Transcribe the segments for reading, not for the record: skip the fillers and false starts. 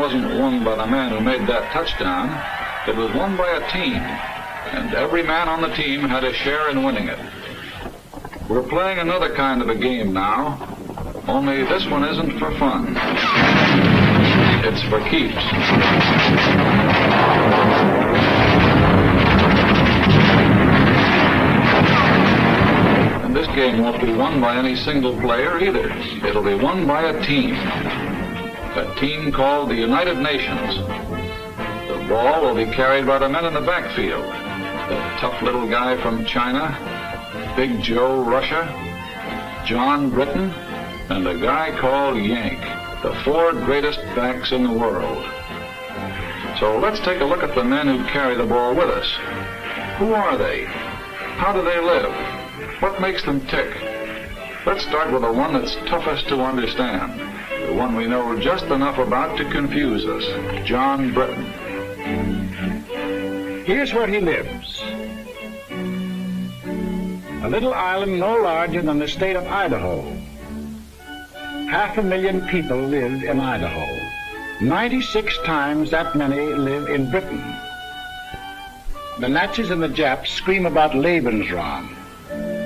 wasn't won by the man who made that touchdown. It was won by a team, and every man on the team had a share in winning it. We're playing another kind of a game now, only this one isn't for fun. It's for keeps. And this game won't be won by any single player either. It'll be won by a team. A team called the United Nations. The ball will be carried by the men in the backfield. The tough little guy from China, Big Joe Russia, John Britain, and a guy called Yank, the 4 greatest backs in the world. So let's take a look at the men who carry the ball with us. Who are they? How do they live? What makes them tick? Let's start with the one that's toughest to understand, the one we know just enough about to confuse us, John Britain. Here's where he lives. A little island no larger than the state of Idaho. 500,000 people live in Idaho. 96 times that many live in Britain. The Nazis and the Japs scream about Lebensraum,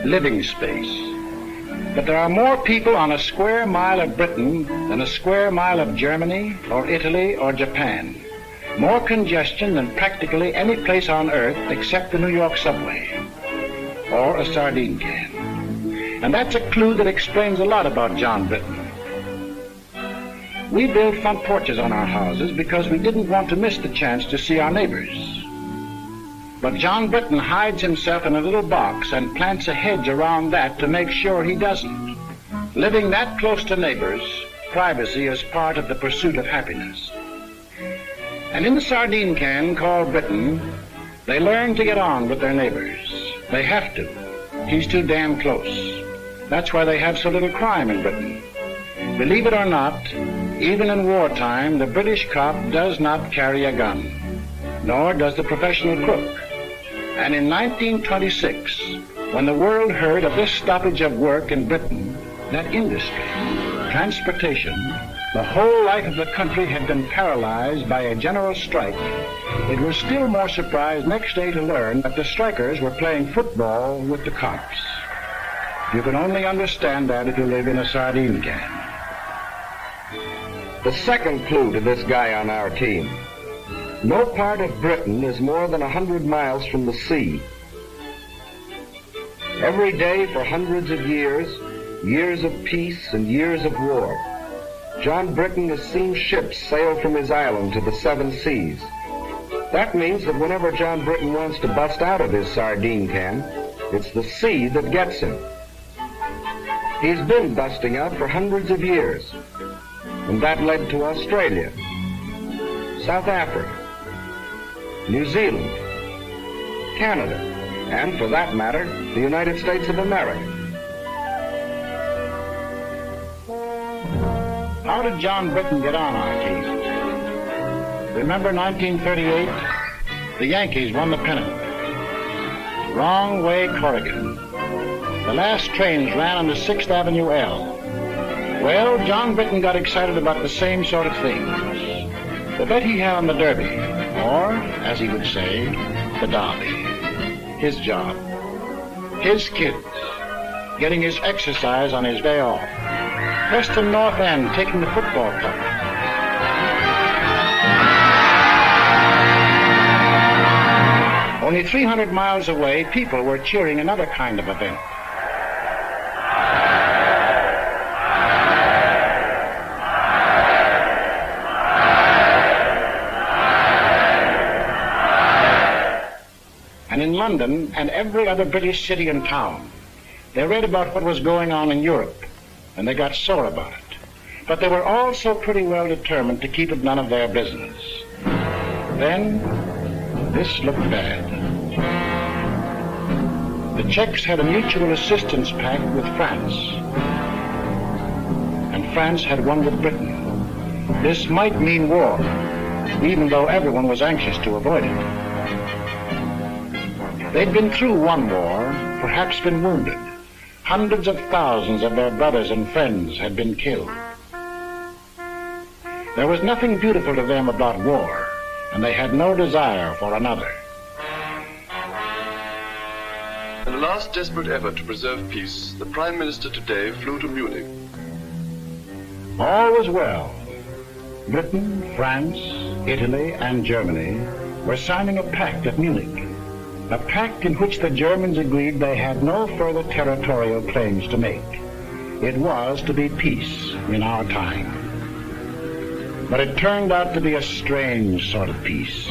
living space. But there are more people on a square mile of Britain than a square mile of Germany or Italy or Japan. More congestion than practically any place on earth except the New York subway or a sardine can. And that's a clue that explains a lot about John Britain. We built front porches on our houses because we didn't want to miss the chance to see our neighbors. But John Britain hides himself in a little box and plants a hedge around that to make sure he doesn't. Living that close to neighbors, privacy is part of the pursuit of happiness. And in the sardine can called Britain, they learn to get on with their neighbors. They have to. He's too damn close. That's why they have so little crime in Britain. Believe it or not, even in wartime, the British cop does not carry a gun, nor does the professional crook. And in 1926, when the world heard of this stoppage of work in Britain, that industry, transportation, the whole life of the country had been paralyzed by a general strike, it was still more surprised next day to learn that the strikers were playing football with the cops. You can only understand that if you live in a sardine can. The second clue to this guy on our team. No part of Britain is more than 100 miles from the sea. Every day for hundreds of years, years of peace and years of war, John Britain has seen ships sail from his island to the 7 seas. That means that whenever John Britain wants to bust out of his sardine can, it's the sea that gets him. He's been busting out for hundreds of years, and that led to Australia, South Africa, New Zealand, Canada, and for that matter, the United States of America. How did John Britain get on our team? Remember 1938? The Yankees won the pennant. Wrong way, Corrigan. The last trains ran on the 6th Avenue L. Well, John Britain got excited about the same sort of things. The bet he had on the Derby, or, as he would say, the Derby. His job. His kids. Getting his exercise on his day off. Preston North End taking the football cup. Only 300 miles away, people were cheering another kind of event. And in London and every other British city and town, they read about what was going on in Europe, and they got sore about it. But they were also pretty well determined to keep it none of their business. Then, this looked bad. The Czechs had a mutual assistance pact with France, and France had one with Britain. This might mean war, even though everyone was anxious to avoid it. They'd been through one war, perhaps been wounded. Hundreds of thousands of their brothers and friends had been killed. There was nothing beautiful to them about war, and they had no desire for another. In the last desperate effort to preserve peace, the Prime Minister today flew to Munich. All was well. Britain, France, Italy, and Germany were signing a pact at Munich, a pact in which the Germans agreed they had no further territorial claims to make. It was to be peace in our time. But it turned out to be a strange sort of peace.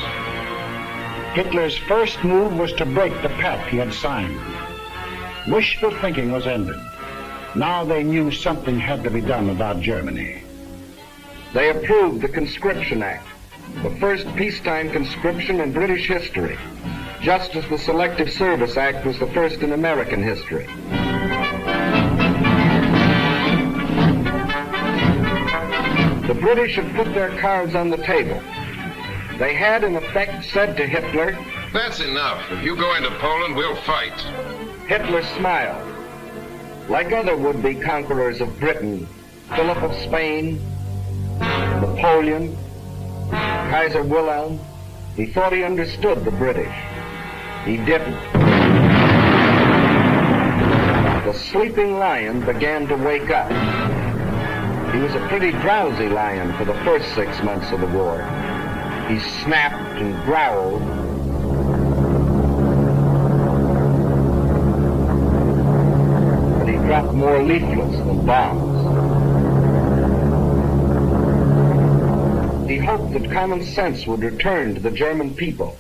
Hitler's first move was to break the pact he had signed. Wishful thinking was ended. Now they knew something had to be done about Germany. They approved the Conscription Act, the first peacetime conscription in British history, just as the Selective Service Act was the first in American history. The British had put their cards on the table. They had, in effect, said to Hitler, "That's enough. If you go into Poland, we'll fight." Hitler smiled. Like other would-be conquerors of Britain, Philip of Spain, Napoleon, Kaiser Wilhelm, he thought he understood the British. He didn't. The sleeping lion began to wake up. He was a pretty drowsy lion for the first 6 months of the war. He snapped and growled, but he dropped more leaflets than bombs. He hoped that common sense would return to the German people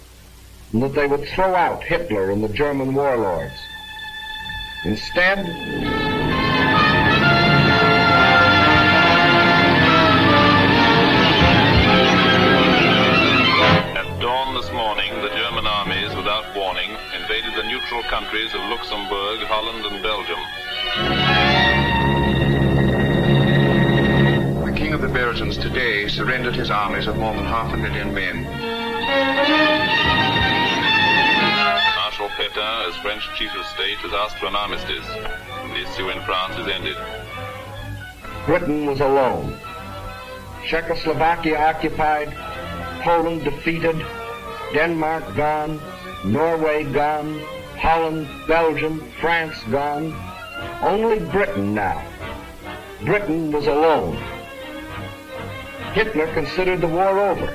and that they would throw out Hitler and the German warlords. Instead, at dawn this morning, the German armies, without warning, invaded the neutral countries of Luxembourg, Holland, and Belgium. The King of the Belgians today surrendered his armies of more than 500,000 men. Marshal Pétain, as French chief of state, has asked for an armistice. The issue in France is ended. Britain was alone. Czechoslovakia occupied, Poland defeated, Denmark gone, Norway gone, Holland, Belgium, France gone. Only Britain now. Britain was alone. Hitler considered the war over.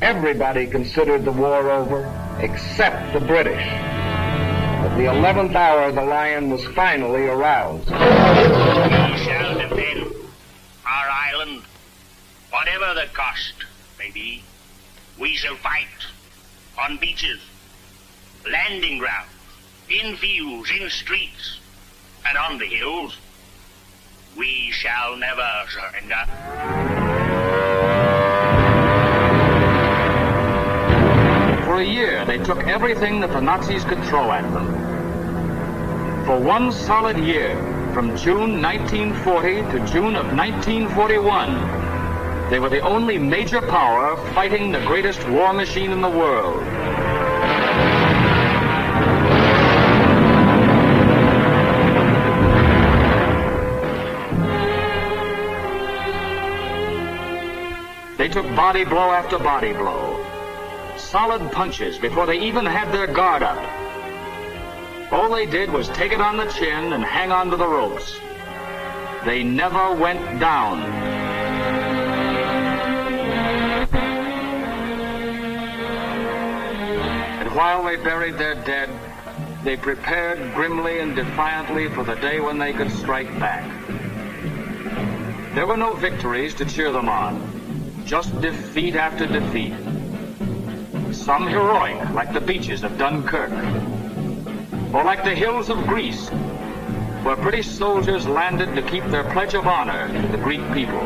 Everybody considered the war over, except the British. At the 11th hour, the lion was finally aroused. We shall defend our island, whatever the cost may be. We shall fight on beaches, landing grounds, in fields, in streets, and on the hills. We shall never surrender. For a year, they took everything that the Nazis could throw at them. For one solid year, from June 1940 to June of 1941, they were the only major power fighting the greatest war machine in the world. They took body blow after body blow. Solid punches before they even had their guard up. All they did was take it on the chin and hang on to the ropes. They never went down. And while they buried their dead, they prepared grimly and defiantly for the day when they could strike back. There were no victories to cheer them on, just defeat after defeat. Some heroic, like the beaches of Dunkirk, or like the hills of Greece, where British soldiers landed to keep their pledge of honor to the Greek people.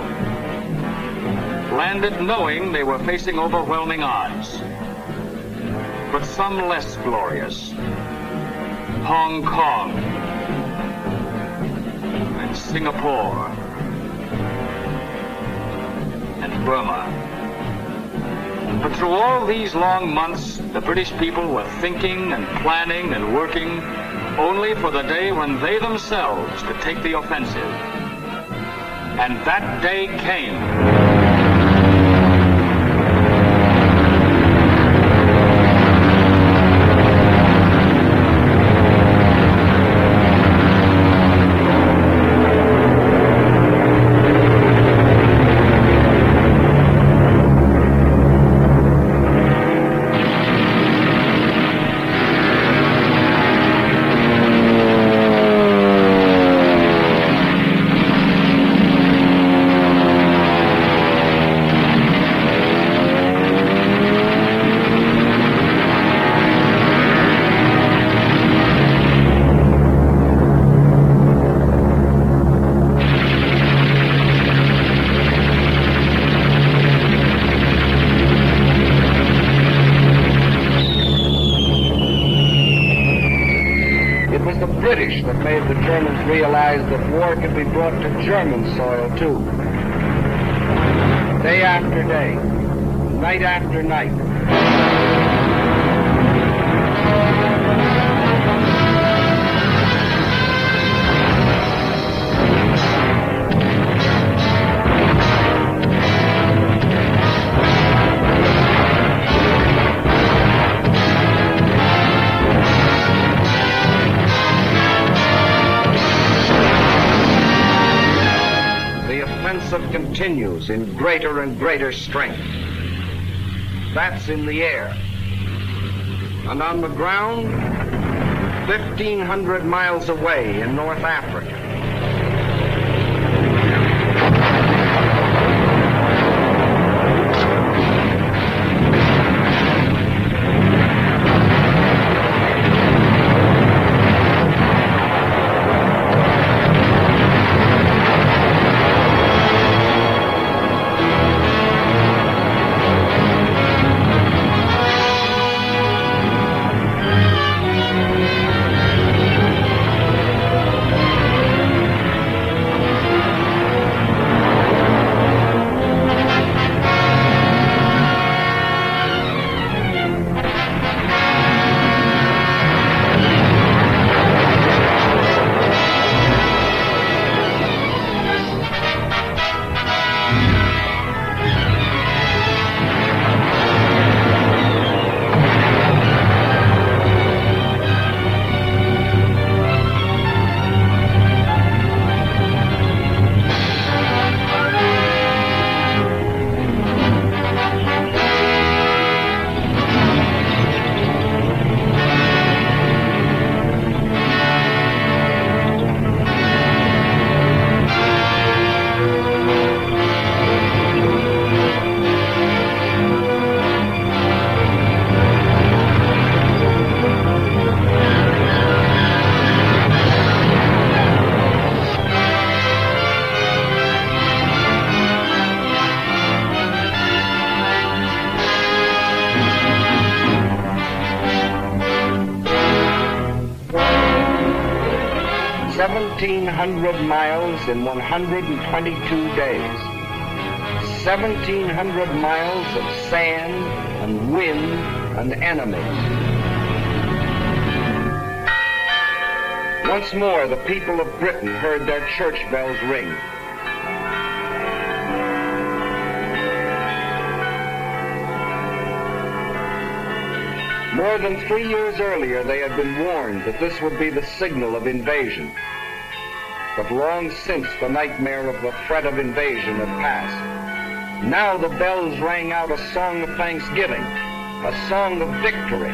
Landed knowing they were facing overwhelming odds. But some less glorious. Hong Kong and Singapore and Burma. But through all these long months, the British people were thinking and planning and working only for the day when they themselves could take the offensive. And that day came. the British that made the Germans realize that war could be brought to German soil, too. Day after day, night after night. Continues in greater and greater strength. That's in the air. And on the ground, 1,500 miles away in North Africa. Miles in 122 days. 1,700 miles of sand and wind and enemies. Once more, the people of Britain heard their church bells ring. More than 3 years earlier, they had been warned that this would be the signal of invasion. But long since the nightmare of the threat of invasion had passed. Now the bells rang out a song of thanksgiving, a song of victory.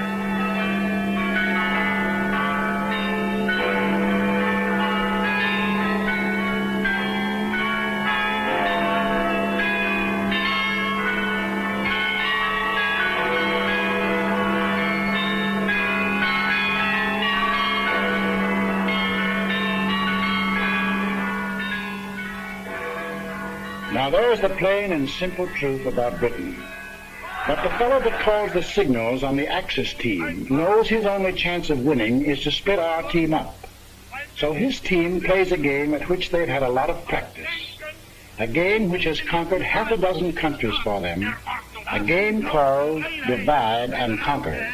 Now there's the plain and simple truth about Britain. But the fellow that calls the signals on the Axis team knows his only chance of winning is to split our team up. So his team plays a game at which they've had a lot of practice. A game which has conquered half a dozen countries for them. A game called Divide and Conquer.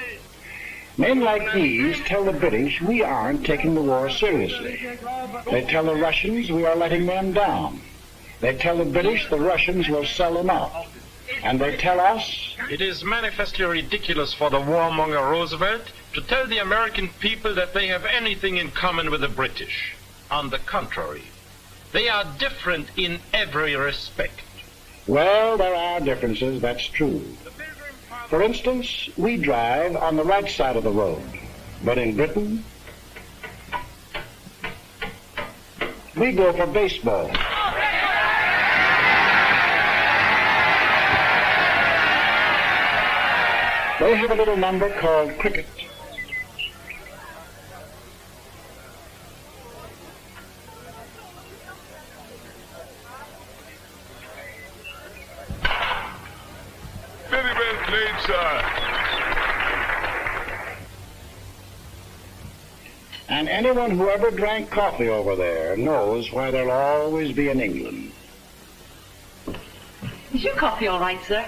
Men like these tell the British we aren't taking the war seriously. They tell the Russians we are letting them down. They tell the British the Russians will sell them out. And they tell us... It is manifestly ridiculous for the warmonger Roosevelt to tell the American people that they have anything in common with the British. On the contrary, they are different in every respect. Well, there are differences, that's true. For instance, we drive on the right side of the road. But in Britain, we go for baseball. They have a little number called cricket. Very well played, sir. And anyone who ever drank coffee over there knows why there'll always be an England. Is your coffee all right, sir?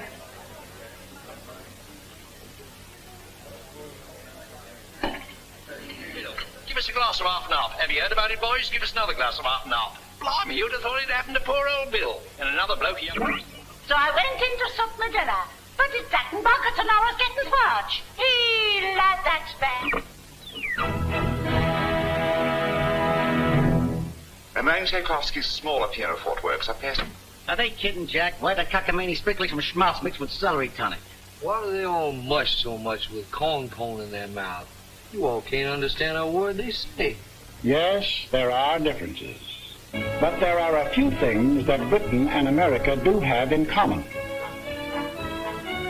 Give us a glass of half and half. Have you heard about it, boys? Give us another glass of half and half. Blimey, you'd have thought it happened to poor old Bill. And another bloke here. So I went in to sup my dinner. But it's that and buckets and I was getting fudge. He lad, that's bad. Knowing Tchaikovsky's smaller pianoforte works, I passed... Are they kidding, Jack? Why the cockamamie sprinkling some schmaltz mixed with celery tonic? Why do they all mush so much with corn pone in their mouth? You all can't understand a word they say. Yes, there are differences. But there are a few things that Britain and America do have in common.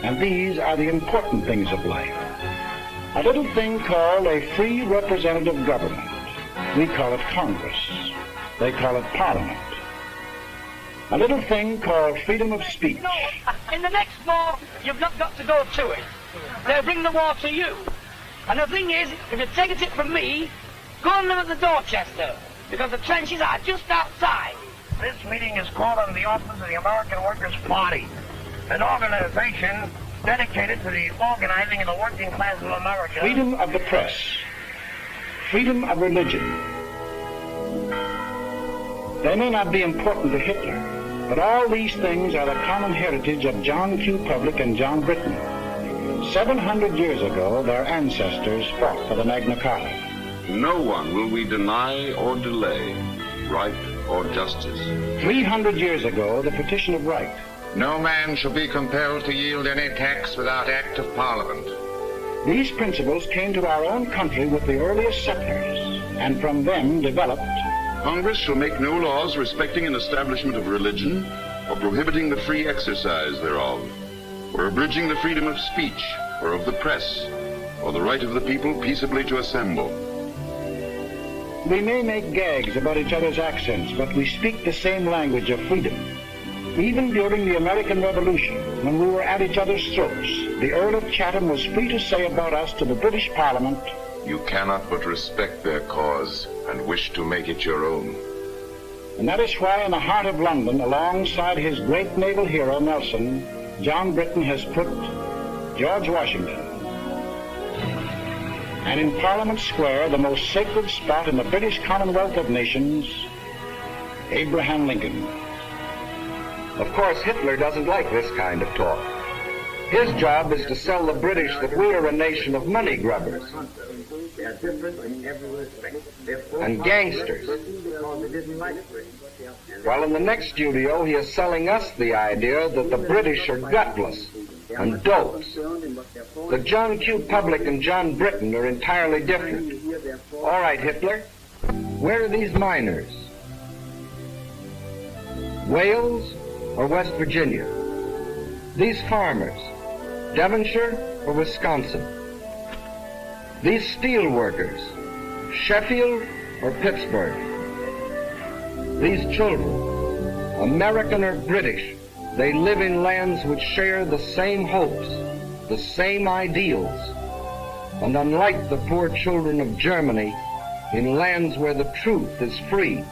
And these are the important things of life. A little thing called a free representative government. We call it Congress. They call it Parliament. A little thing called freedom of speech. No, in the next war, you've not got to go to it. They'll bring the war to you. And the thing is, if you take it from me, go and live at the Dorchester, because the trenches are just outside. This meeting is called on the office of the American Workers' Party, an organization dedicated to the organizing of the working class of America. Freedom of the press. Freedom of religion. They may not be important to Hitler, but all these things are the common heritage of John Q. Public and John Britton. 700 years ago, their ancestors fought for the Magna Carta. No one will we deny or delay right or justice. 300 years ago, the Petition of Right. No man shall be compelled to yield any tax without act of Parliament. These principles came to our own country with the earliest settlers, and from them developed. Congress shall make no laws respecting an establishment of religion or prohibiting the free exercise thereof, or abridging the freedom of speech or of the press, or the right of the people peaceably to assemble. We may make gags about each other's accents, but we speak the same language of freedom. Even during the American Revolution, when we were at each other's throats, the Earl of Chatham was free to say about us to the British Parliament, "You cannot but respect their cause and wish to make it your own." And that is why in the heart of London, alongside his great naval hero, Nelson, John Britton has put George Washington. And in Parliament Square, the most sacred spot in the British Commonwealth of Nations, Abraham Lincoln. Of course, Hitler doesn't like this kind of talk. His job is to sell the British that we are a nation of money grubbers and gangsters. While in the next studio, he is selling us the idea that the British are gutless and dopes. That John Q. Public and John Britton are entirely different. All right, Hitler, where are these miners? Wales or West Virginia? These farmers, Devonshire or Wisconsin? These steel workers, Sheffield or Pittsburgh? These children, American or British, they live in lands which share the same hopes, the same ideals, and unlike the poor children of Germany, in lands where the truth is free.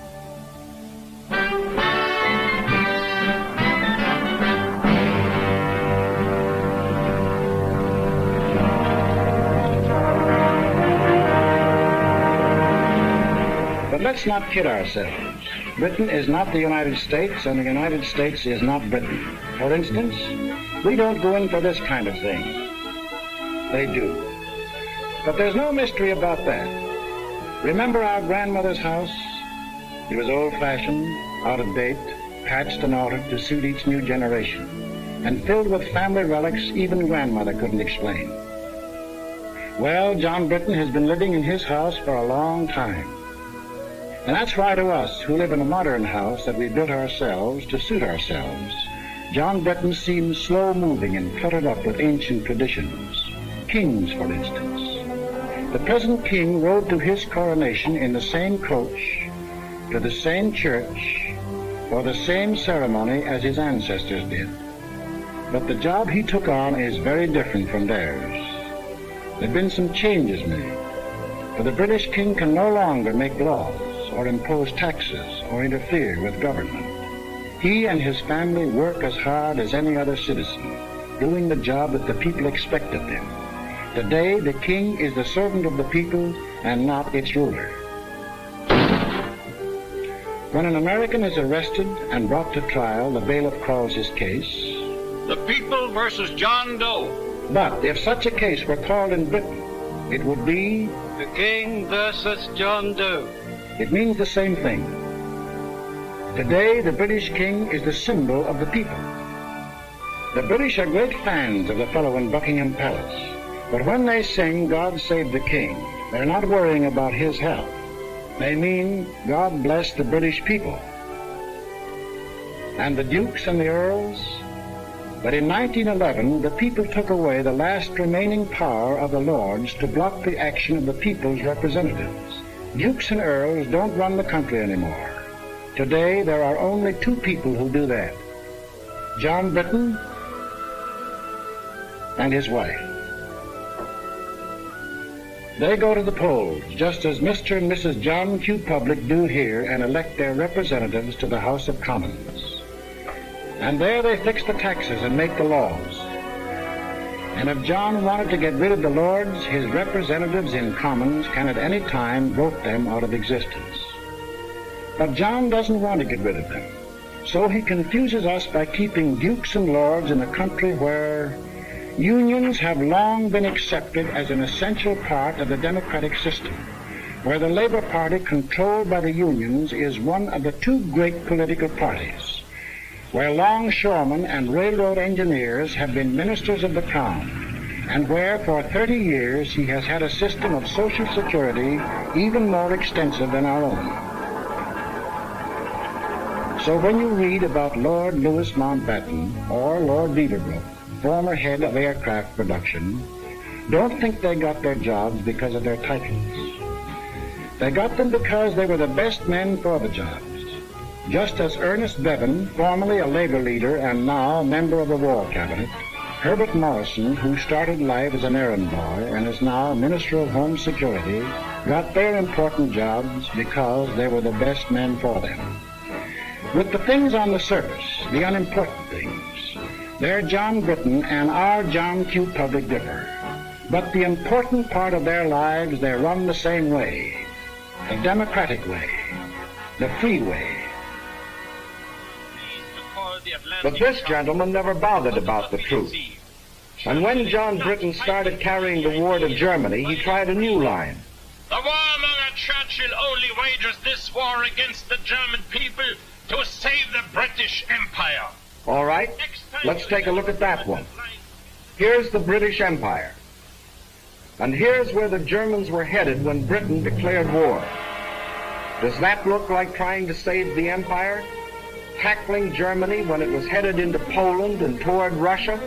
But let's not kid ourselves. Britain is not the United States, and the United States is not Britain. For instance, we don't go in for this kind of thing. They do. But there's no mystery about that. Remember our grandmother's house? It was old-fashioned, out of date, patched and altered to suit each new generation, and filled with family relics even grandmother couldn't explain. Well, John Britton has been living in his house for a long time. And that's why to us, who live in a modern house that we built ourselves to suit ourselves, John Britton seems slow-moving and cluttered up with ancient traditions. Kings, for instance. The present king rode to his coronation in the same coach, to the same church, for the same ceremony as his ancestors did. But the job he took on is very different from theirs. There have been some changes made. For the British king can no longer make laws or impose taxes or interfere with government. He and his family work as hard as any other citizen, doing the job that the people expect of them. Today, the king is the servant of the people and not its ruler. When an American is arrested and brought to trial, the bailiff calls his case the People versus John Doe. But if such a case were called in Britain, it would be the King versus John Doe. It means the same thing. Today, the British king is the symbol of the people. The British are great fans of the fellow in Buckingham Palace, but when they sing God Save the King, they're not worrying about his health. They mean God bless the British people. And the dukes and the earls? But in 1911, the people took away the last remaining power of the lords to block the action of the people's representatives. Dukes and earls don't run the country anymore. Today, there are only two people who do that. John Britton and his wife. They go to the polls, just as Mr. and Mrs. John Q. Public do here, and elect their representatives to the House of Commons. And there they fix the taxes and make the laws. And if John wanted to get rid of the lords, his representatives in Commons can at any time vote them out of existence. But John doesn't want to get rid of them. So he confuses us by keeping dukes and lords in a country where unions have long been accepted as an essential part of the democratic system, where the Labor Party, controlled by the unions, is one of the two great political parties, where longshoremen and railroad engineers have been ministers of the Crown, and where for 30 years he has had a system of Social Security even more extensive than our own. So when you read about Lord Louis Mountbatten or Lord Beaverbrook, former head of aircraft production, don't think they got their jobs because of their titles. They got them because they were the best men for the jobs. Just as Ernest Bevin, formerly a labor leader and now a member of the War Cabinet, Herbert Morrison, who started life as an errand boy and is now Minister of Home Security, got their important jobs because they were the best men for them. With the things on the surface, the unimportant things, their John Britton and our John Q. Public differ. But the important part of their lives, they run the same way. The democratic way. The free way. But this gentleman never bothered about the truth. And when John Britton started carrying the war to Germany, he tried a new line. The warmonger Churchill only wages this war against the German people to save the British Empire. All right, let's take a look at that one. Here's the British Empire. And here's where the Germans were headed when Britain declared war. Does that look like trying to save the empire? Tackling Germany when it was headed into Poland and toward Russia?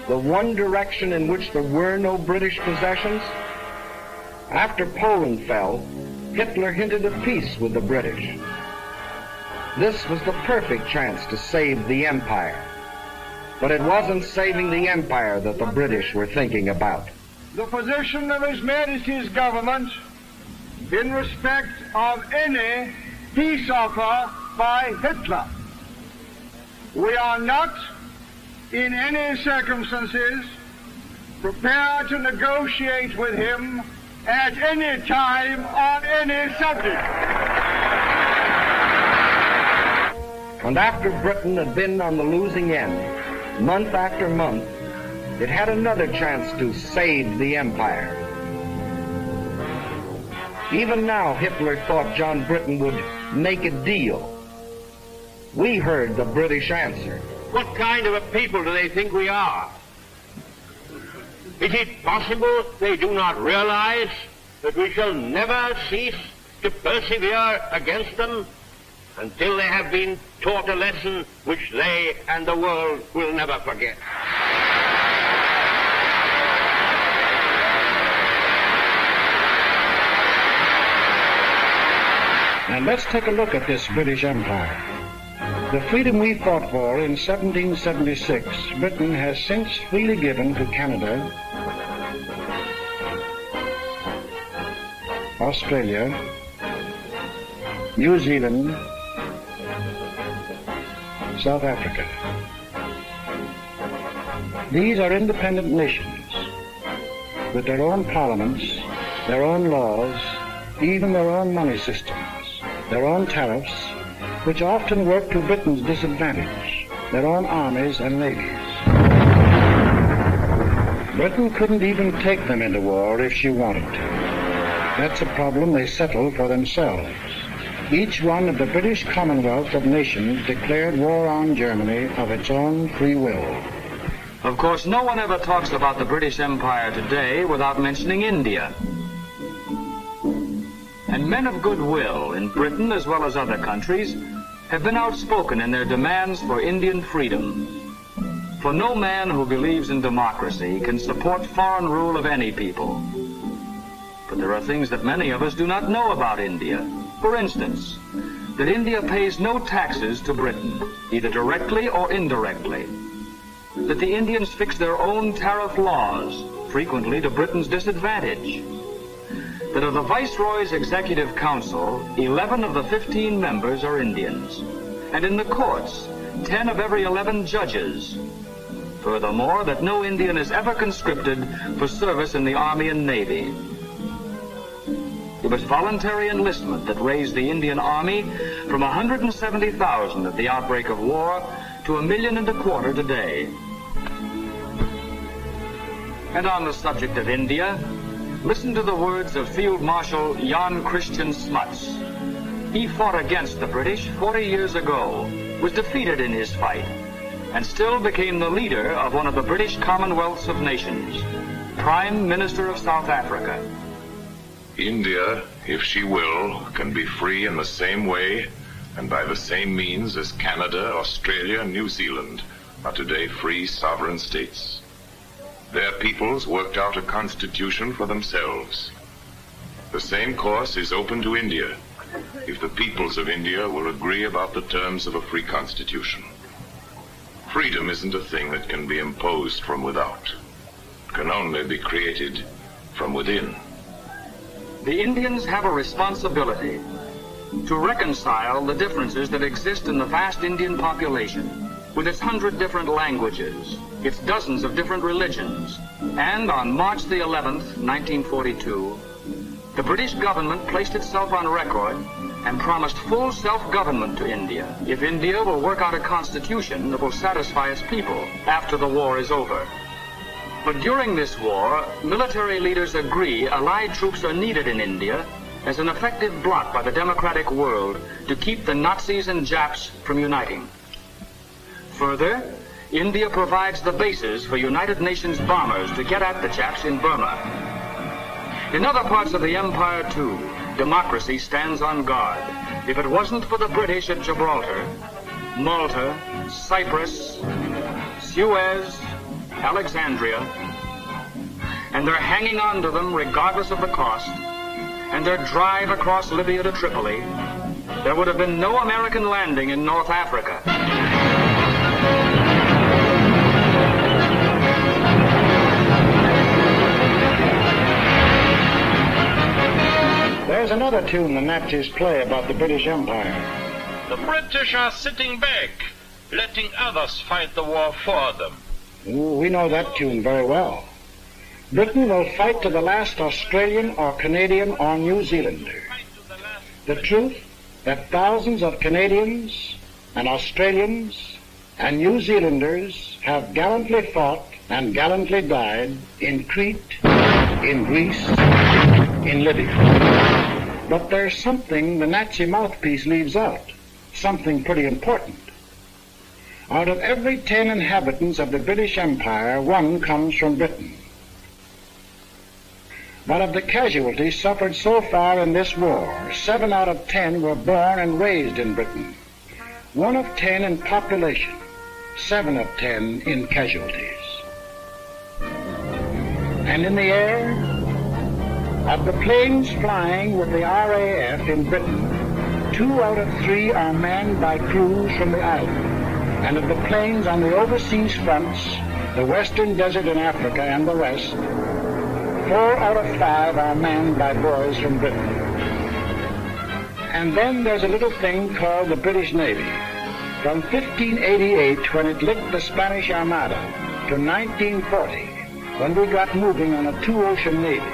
The one direction in which there were no British possessions? After Poland fell, Hitler hinted of peace with the British. This was the perfect chance to save the empire. But it wasn't saving the empire that the British were thinking about. The position of His Majesty's government in respect of any peace offer by Hitler. We are not, in any circumstances, prepared to negotiate with him at any time on any subject. And after Britain had been on the losing end, month after month, it had another chance to save the empire. Even now, Hitler thought John Britton would make a deal. We heard the British answer. What kind of a people do they think we are? Is it possible they do not realize that we shall never cease to persevere against them until they have been taught a lesson which they and the world will never forget? And let's take a look at this British Empire. The freedom we fought for in 1776, Britain has since freely given to Canada, Australia, New Zealand, South Africa. These are independent nations with their own parliaments, their own laws, even their own money systems, their own tariffs, which often work to Britain's disadvantage, their own armies and navies. Britain couldn't even take them into war if she wanted to. That's a problem they settled for themselves. Each one of the British Commonwealth of Nations declared war on Germany of its own free will. Of course, no one ever talks about the British Empire today without mentioning India. And men of goodwill in Britain as well as other countries have been outspoken in their demands for Indian freedom. For no man who believes in democracy can support foreign rule of any people. But there are things that many of us do not know about India. For instance, that India pays no taxes to Britain, either directly or indirectly. That the Indians fix their own tariff laws, frequently to Britain's disadvantage. That of the Viceroy's Executive Council, 11 of the 15 members are Indians. And in the courts, 10 of every 11 judges. Furthermore, that no Indian is ever conscripted for service in the Army and Navy. It was voluntary enlistment that raised the Indian Army from 170,000 at the outbreak of war to 1.25 million today. And on the subject of India, listen to the words of Field Marshal Jan Christian Smuts. He fought against the British 40 years ago, was defeated in his fight, and still became the leader of one of the British Commonwealths of Nations, Prime Minister of South Africa. India, if she will, can be free in the same way and by the same means as Canada, Australia, and New Zealand are today free sovereign states. Their peoples worked out a constitution for themselves. The same course is open to India, if the peoples of India will agree about the terms of a free constitution. Freedom isn't a thing that can be imposed from without. It can only be created from within. The Indians have a responsibility to reconcile the differences that exist in the vast Indian population, with its 100 different languages, its dozens of different religions. And on March the 11th, 1942, the British government placed itself on record and promised full self-government to India if India will work out a constitution that will satisfy its people after the war is over. But during this war, military leaders agree Allied troops are needed in India as an effective bloc by the democratic world to keep the Nazis and Japs from uniting. Further, India provides the bases for United Nations bombers to get at the Japs in Burma. In other parts of the empire, too, democracy stands on guard. If it wasn't for the British at Gibraltar, Malta, Cyprus, Suez, Alexandria, and they're hanging on to them regardless of the cost, and their drive across Libya to Tripoli, there would have been no American landing in North Africa. There's another tune the Nazis play about the British Empire. The British are sitting back, letting others fight the war for them. Ooh, we know that tune very well. Britain will fight to the last Australian or Canadian or New Zealander. The truth that thousands of Canadians and Australians and New Zealanders have gallantly fought and gallantly died in Crete, in Greece, in Libya. But there's something the Nazi mouthpiece leaves out, something pretty important. Out of every 10 inhabitants of the British Empire, 1 comes from Britain. But of the casualties suffered so far in this war, 7 out of 10 were born and raised in Britain. 1 of 10 in population, 7 of 10 in casualties. And in the air, of the planes flying with the RAF in Britain, 2 out of 3 are manned by crews from the island. And of the planes on the overseas fronts, the western desert in Africa and the rest, 4 out of 5 are manned by boys from Britain. And then there's a little thing called the British Navy. From 1588, when it licked the Spanish Armada, to 1940, when we got moving on a 2-ocean navy,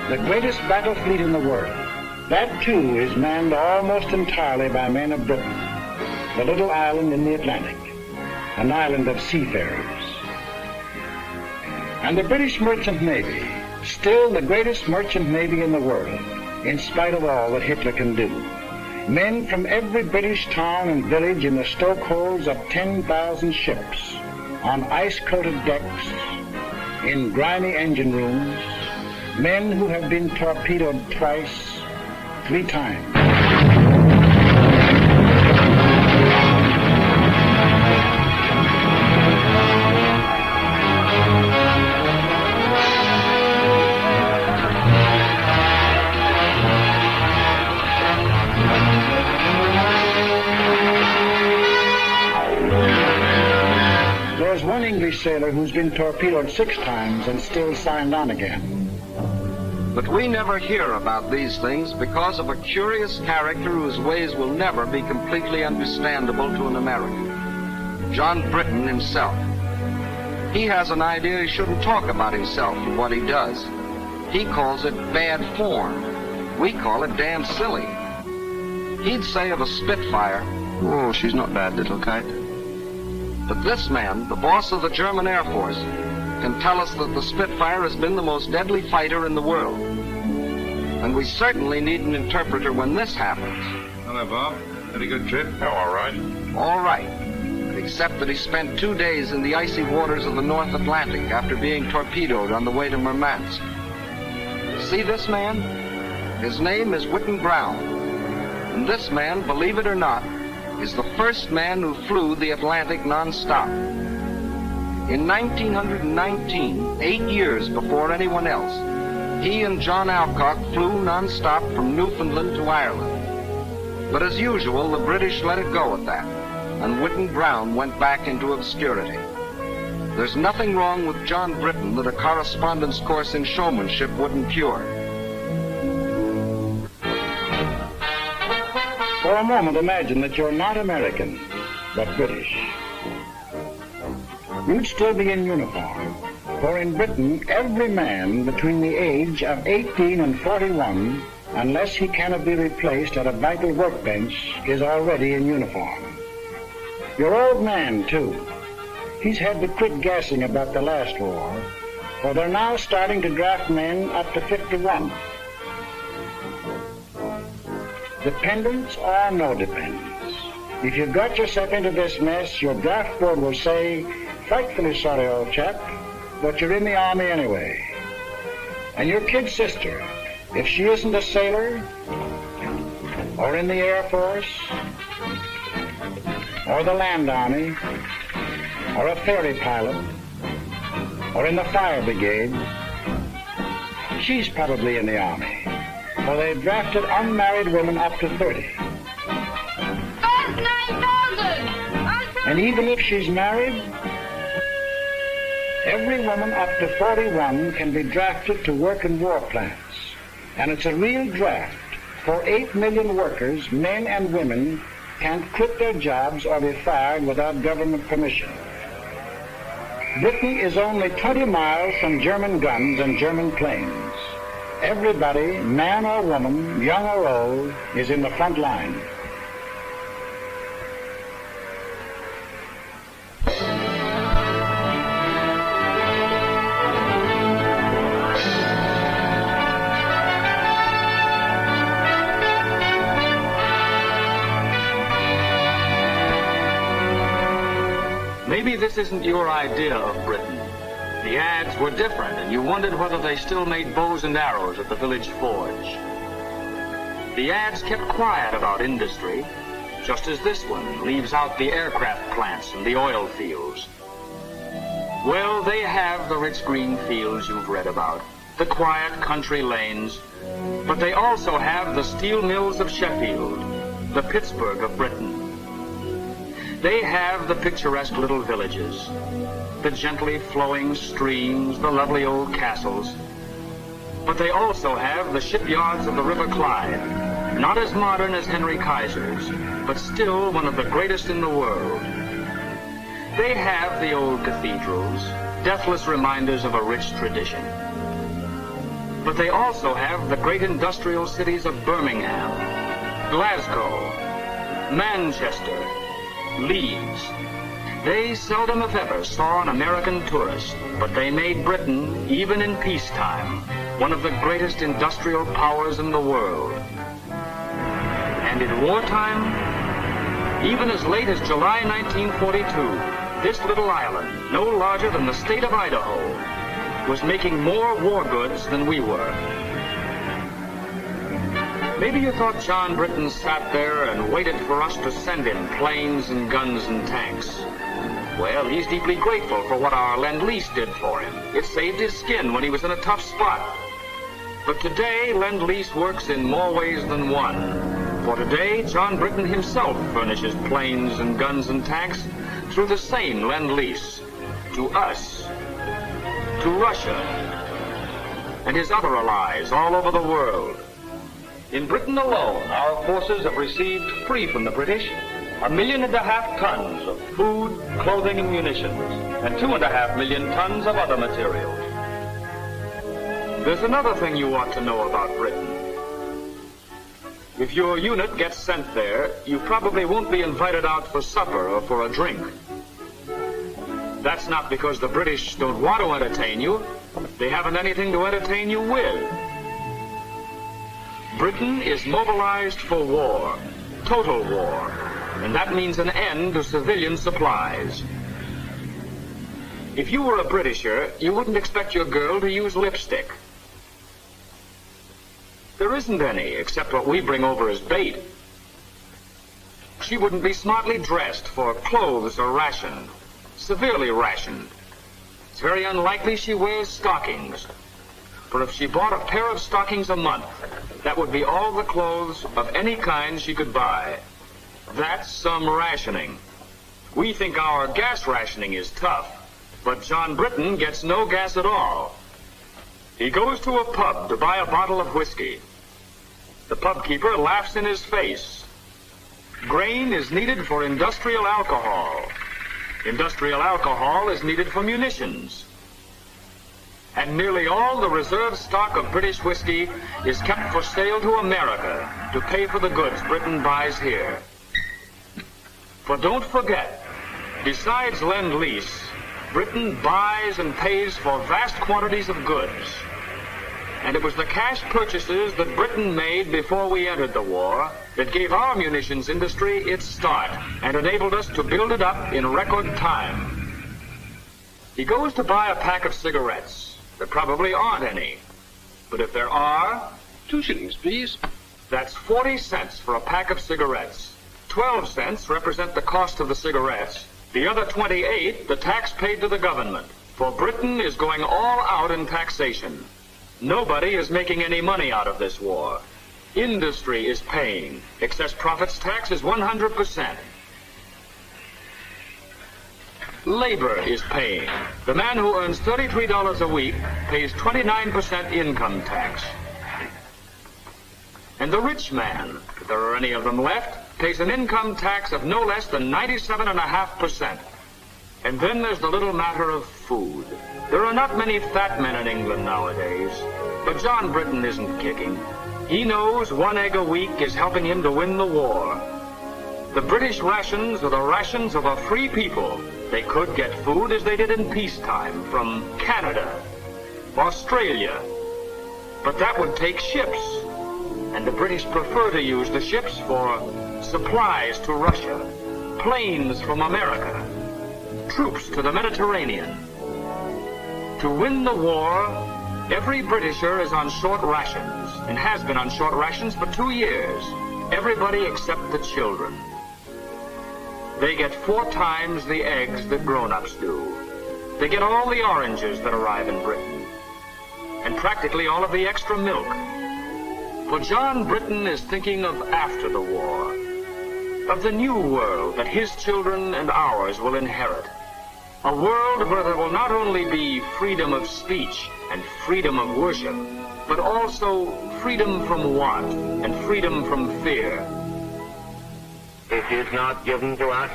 the greatest battle fleet in the world. That, too, is manned almost entirely by men of Britain, the little island in the Atlantic, an island of seafarers. And the British Merchant Navy, still the greatest merchant navy in the world, in spite of all that Hitler can do. Men from every British town and village in the stokeholds of 10,000 ships, on ice-coated decks, in grimy engine rooms, men who have been torpedoed twice, 3 times. There's one English sailor who's been torpedoed 6 times and still signed on again. But we never hear about these things because of a curious character whose ways will never be completely understandable to an American. John Britton himself. He has an idea he shouldn't talk about himself and what he does. He calls it bad form. We call it damn silly. He'd say of a Spitfire, "Oh, she's not bad, little kite." But this man, the boss of the German Air Force, can tell us that the Spitfire has been the most deadly fighter in the world. And we certainly need an interpreter when this happens. Hello, Bob. Had a good trip? Oh, all right. All right. Except that he spent 2 days in the icy waters of the North Atlantic after being torpedoed on the way to Murmansk. See this man? His name is Whitten Brown. And this man, believe it or not, is the first man who flew the Atlantic non-stop. In 1919, 8 years before anyone else, he and John Alcock flew non-stop from Newfoundland to Ireland. But as usual, the British let it go at that, and Whitten Brown went back into obscurity. There's nothing wrong with John Britton that a correspondence course in showmanship wouldn't cure. For a moment, imagine that you're not American, but British. You'd still be in uniform, for in Britain, every man between the age of 18 and 41, unless he cannot be replaced at a vital workbench, is already in uniform. Your old man, too. He's had to quit gassing about the last war, for they're now starting to draft men up to 51. Dependents or no dependents. If you've got yourself into this mess, your draft board will say, "Frightfully sorry, old chap, but you're in the Army anyway." And your kid sister, if she isn't a sailor, or in the Air Force, or the Land Army, or a ferry pilot, or in the Fire Brigade, she's probably in the Army. For they've drafted unmarried women up to 30. That's 9,000! And even if she's married, every woman up to 41 can be drafted to work in war plants. And it's a real draft, for 8 million workers, men and women, can't quit their jobs or be fired without government permission. Britain is only 20 miles from German guns and German planes. Everybody, man or woman, young or old, is in the front line. Maybe this isn't your idea of Britain. The ads were different, and you wondered whether they still made bows and arrows at the village forge. The ads kept quiet about industry, just as this one leaves out the aircraft plants and the oil fields. Well, they have the rich green fields you've read about, the quiet country lanes, but they also have the steel mills of Sheffield, the Pittsburgh of Britain. They have the picturesque little villages, the gently flowing streams, the lovely old castles. But they also have the shipyards of the River Clyde, not as modern as Henry Kaiser's, but still one of the greatest in the world. They have the old cathedrals, deathless reminders of a rich tradition. But they also have the great industrial cities of Birmingham, Glasgow, Manchester, Leeds. They seldom, if ever, saw an American tourist, but they made Britain, even in peacetime, one of the greatest industrial powers in the world. And in wartime, even as late as July 1942, this little island, no larger than the state of Idaho, was making more war goods than we were. Maybe you thought John Britton sat there and waited for us to send him planes and guns and tanks. Well, he's deeply grateful for what our Lend-Lease did for him. It saved his skin when he was in a tough spot. But today, Lend-Lease works in more ways than one. For today, John Britton himself furnishes planes and guns and tanks through the same Lend-Lease to us, to Russia, and his other allies all over the world. In Britain alone, our forces have received, free from the British, 1.5 million tons of food, clothing, and munitions, and 2.5 million tons of other materials. There's another thing you ought to know about Britain. If your unit gets sent there, you probably won't be invited out for supper or for a drink. That's not because the British don't want to entertain you. They haven't anything to entertain you with. Britain is mobilized for war, total war, and that means an end to civilian supplies. If you were a Britisher, you wouldn't expect your girl to use lipstick. There isn't any, except what we bring over as bait. She wouldn't be smartly dressed, for clothes are rationed, severely rationed. It's very unlikely she wears stockings, for if she bought a pair of stockings a month, that would be all the clothes of any kind she could buy. That's some rationing. We think our gas rationing is tough, but John Britton gets no gas at all. He goes to a pub to buy a bottle of whiskey. The pub keeper laughs in his face. Grain is needed for industrial alcohol. Industrial alcohol is needed for munitions. And nearly all the reserve stock of British whiskey is kept for sale to America to pay for the goods Britain buys here. For don't forget, besides Lend-Lease, Britain buys and pays for vast quantities of goods. And it was the cash purchases that Britain made before we entered the war that gave our munitions industry its start and enabled us to build it up in record time. He goes to buy a pack of cigarettes. There probably aren't any. But if there are, 2 shillings, please. That's 40 cents for a pack of cigarettes. 12 cents represent the cost of the cigarettes. The other 28, the tax paid to the government. For Britain is going all out in taxation. Nobody is making any money out of this war. Industry is paying. Excess profits tax is 100%. Labor is paying. The man who earns $33 a week pays 29% income tax. And the rich man, if there are any of them left, pays an income tax of no less than 97.5%. And then there's the little matter of food. There are not many fat men in England nowadays, but John Britton isn't kicking. He knows 1 egg a week is helping him to win the war. The British rations are the rations of a free people. They could get food as they did in peacetime from Canada, Australia. But that would take ships, and the British prefer to use the ships for supplies to Russia, planes from America, troops to the Mediterranean. To win the war, every Britisher is on short rations, and has been on short rations for 2 years. Everybody except the children. They get 4 times the eggs that grown-ups do. They get all the oranges that arrive in Britain, and practically all of the extra milk. For John Britton is thinking of after the war, of the new world that his children and ours will inherit. A world where there will not only be freedom of speech and freedom of worship, but also freedom from want and freedom from fear. It is not given to us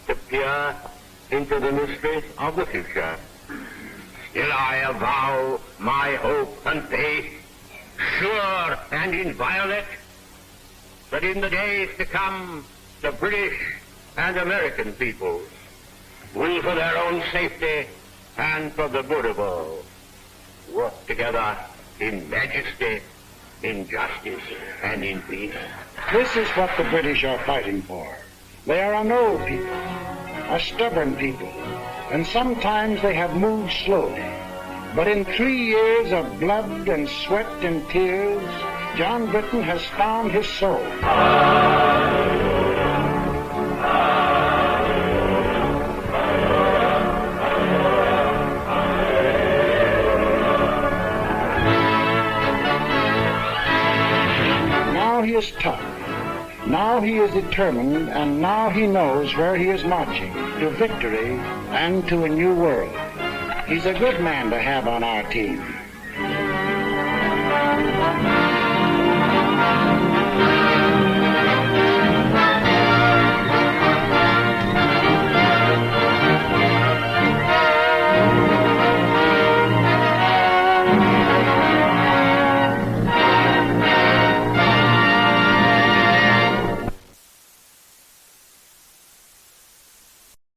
to peer into the mysteries of the future. Still I avow my hope and faith, sure and inviolate, that in the days to come, the British and American peoples will, for their own safety and for the good of all, work together in majesty, in justice, and in peace. This is what the British are fighting for. They are an old people, a stubborn people, and sometimes they have moved slowly. But in 3 years of blood and sweat and tears, John Britain has found his soul. Now he is tough. Now he is determined, and now he knows where he is marching, to victory and to a new world. He's a good man to have on our team.